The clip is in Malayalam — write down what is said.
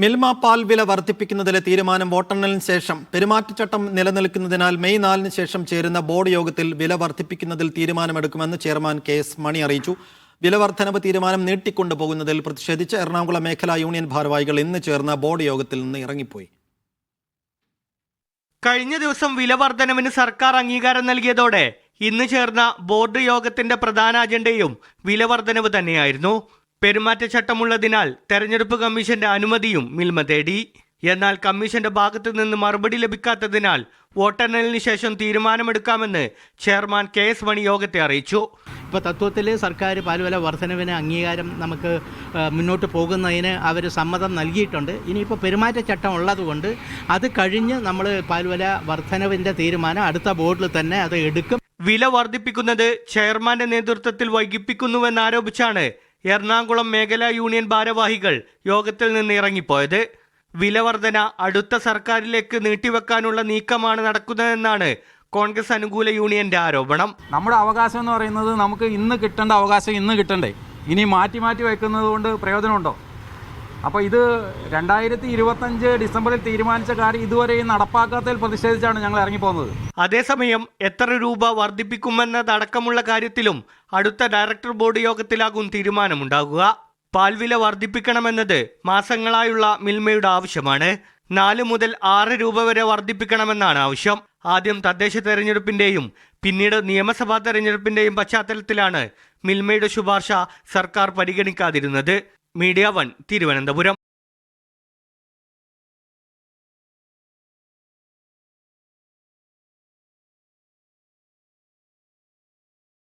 മിൽമ പാൽ വില വർദ്ധിപ്പിക്കുന്നതിലെ തീരുമാനം വോട്ടെണ്ണലിന് ശേഷം പെരുമാറ്റച്ചട്ടം നിലനിൽക്കുന്നതിനാൽ മെയ് 4 ശേഷം ചേരുന്ന ബോർഡ് യോഗത്തിൽ വില വർദ്ധിപ്പിക്കുന്നതിൽ തീരുമാനമെടുക്കുമെന്ന് ചെയർമാൻ KS മണി അറിയിച്ചു. വില വർധനവ് തീരുമാനം നീട്ടിക്കൊണ്ടുപോകുന്നതിൽ പ്രതിഷേധിച്ച് എറണാകുളം മേഖലാ യൂണിയൻ ഭാരവാഹികൾ ഇന്ന് ചേർന്ന ബോർഡ് യോഗത്തിൽ നിന്ന് ഇറങ്ങിപ്പോയി. കഴിഞ്ഞ ദിവസം വില വർധനവിന് സർക്കാർ അംഗീകാരം നൽകിയതോടെ ഇന്ന് ചേർന്ന ബോർഡ് യോഗത്തിന്റെ പ്രധാന അജണ്ടയും വില വർധനവ് തന്നെയായിരുന്നു. പെരുമാറ്റച്ചട്ടമുള്ളതിനാൽ തെരഞ്ഞെടുപ്പ് കമ്മീഷന്റെ അനുമതിയും മിൽമ തേടി. എന്നാൽ കമ്മീഷന്റെ ഭാഗത്തു നിന്ന് മറുപടി ലഭിക്കാത്തതിനാൽ വോട്ടെണ്ണലിന് ശേഷം തീരുമാനമെടുക്കാമെന്ന് ചെയർമാൻ KS മണി യോഗത്തെ അറിയിച്ചു. ഇപ്പോൾ തത്വത്തിൽ സർക്കാർ പാൽവില വർധനവിന് അംഗീകാരം നമുക്ക് മുന്നോട്ട് പോകുന്നതിന് അവർ സമ്മതം നൽകിയിട്ടുണ്ട്. ഇനിയിപ്പോൾ പെരുമാറ്റച്ചട്ടം ഉള്ളതുകൊണ്ട് അത് കഴിഞ്ഞ് നമ്മൾ പാൽവില വർധനവിൻ്റെ തീരുമാനം അടുത്ത ബോർഡിൽ തന്നെ അത് എടുക്കും. വില വർദ്ധിപ്പിക്കുന്നത് ചെയർമാന്റെ നേതൃത്വത്തിൽ വൈകിപ്പിക്കുന്നുവെന്നാരോപിച്ചാണ് എറണാകുളം മേഖലാ യൂണിയൻ ഭാരവാഹികൾ യോഗത്തിൽ നിന്ന് ഇറങ്ങിപ്പോയത്. വില വർധന അടുത്ത സർക്കാരിലേക്ക് നീട്ടിവെക്കാനുള്ള നീക്കമാണ് നടക്കുന്നതെന്നാണ് കോൺഗ്രസ് അനുകൂല യൂണിയന്റെ ആരോപണം. നമ്മുടെ അവകാശം എന്ന് പറയുന്നത് നമുക്ക് ഇന്ന് കിട്ടേണ്ട അവകാശം ഇന്ന് കിട്ടണ്ടേ? ഇനി മാറ്റി വെക്കുന്നത് കൊണ്ട് പ്രയോജനമുണ്ടോ? അപ്പോൾ ഇത് 2025 ഡിസംബറിൽ തീരുമാനിച്ച കാര്യം ഇതുവരെയും നടപ്പാക്കാത്തതിൽ പ്രതിഷേധിച്ചാണ് ഞങ്ങൾ ഇറങ്ങിപ്പോകുന്നത്. അതേസമയം എത്ര രൂപ വർദ്ധിപ്പിക്കുമെന്നതടക്കമുള്ള കാര്യത്തിലും അടുത്ത ഡയറക്ടർ ബോർഡ് യോഗത്തിലാകും തീരുമാനമുണ്ടാകുക. പാൽവില വർദ്ധിപ്പിക്കണമെന്നത് മാസങ്ങളായുള്ള മിൽമയുടെ ആവശ്യമാണ്. 4 മുതൽ 6 രൂപ വരെ വർദ്ധിപ്പിക്കണമെന്നാണ് ആവശ്യം. ആദ്യം തദ്ദേശ തെരഞ്ഞെടുപ്പിന്റെയും പിന്നീട് നിയമസഭാ തെരഞ്ഞെടുപ്പിന്റെയും പശ്ചാത്തലത്തിലാണ് മിൽമയുടെ ശുപാർശ സർക്കാർ പരിഗണിക്കാതിരുന്നത്. മീഡിയ 1 തിരുവനന്തപുരം.